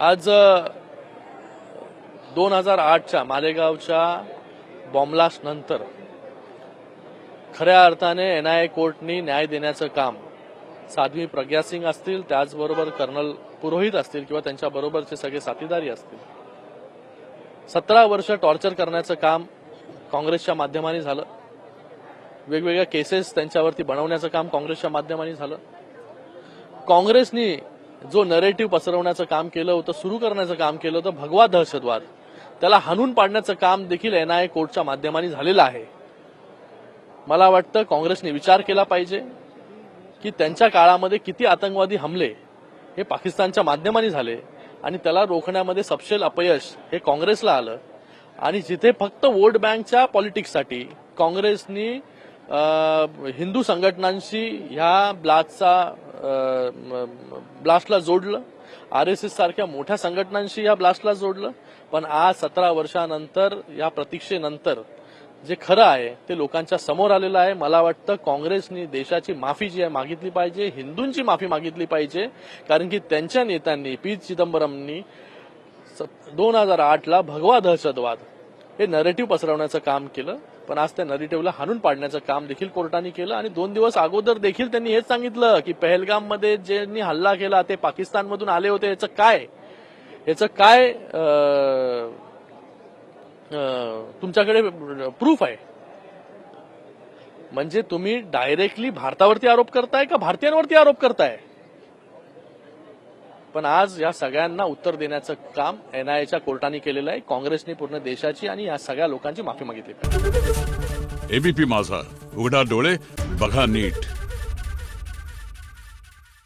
आज 2008च्या मालेगावच्या बॉम्बलास्ट नंतर खऱ्या अर्थाने एनआयए कोर्टनी न्याय देण्याचं काम साध्वी प्रज्ञा सिंग असतील, त्याचबरोबर कर्नल पुरोहित असतील किंवा त्यांच्याबरोबरचे सगळे साथीदारी असतील, 17 वर्ष टॉर्चर करण्याचं काम काँग्रेसच्या माध्यमाने झालं. वेगवेगळ्या केसेस त्यांच्यावरती बनवण्याचं काम काँग्रेसच्या माध्यमाने झालं. काँग्रेसनी जो नरेटिव्ह पसरवण्याचं काम केलं होतं, सुरू करण्याचं काम केलं होतं, भगवा दहशतवाद, त्याला हाणून पाडण्याचं काम देखील एनआयए कोर्टच्या माध्यमाने झालेलं आहे. मला वाटतं काँग्रेसने विचार केला पाहिजे की त्यांच्या काळामध्ये किती आतंकवादी हमले हे पाकिस्तानच्या माध्यमाने झाले आणि त्याला रोखण्यामध्ये सपशेल अपयश हे काँग्रेसला आलं. आणि जिथे फक्त वोट बँकच्या पॉलिटिक्ससाठी काँग्रेसनी हिंदू संघटनांशी ह्या ब्लास्टला जोडलं, आरएसएस सारख्या मोठ्या संघटनांशी या ब्लास्टला जोडलं, पण आज 17 वर्षानंतर या प्रतीक्षेनंतर जे खरं आहे ते लोकांच्या समोर आलेलं आहे. मला वाटतं काँग्रेसनी देशाची माफी जी आहे मागितली पाहिजे, हिंदूंची माफी मागितली पाहिजे, कारण की त्यांच्या नेत्यांनी पी चिदंबरमनी 2008ला भगवा दहशतवाद हे नरेटिव्ह पसरवण्याचं काम केलं, पण आज त्या नरेटिव्हला हाणून पाडण्याचं काम देखील कोर्टाने केलं. आणि 2 दिवस अगोदर देखील त्यांनी हेच सांगितलं की पहलगाममध्ये ज्यांनी हल्ला केला ते पाकिस्तानमधून आले होते. याचं काय तुमच्याकडे प्रूफ आहे? म्हणजे तुम्ही डायरेक्टली भारतावरती आरोप करताय का भारतीयांवरती आरोप करताय? पण आज या सगळ्यांना उत्तर देण्याचं काम एनआयएच्या कोर्टाने केलेलं आहे. काँग्रेसने पूर्ण देशाची आणि या सगळ्या लोकांची माफी मागितली. एबीपी माझा, उघडा डोळे बघा नीट.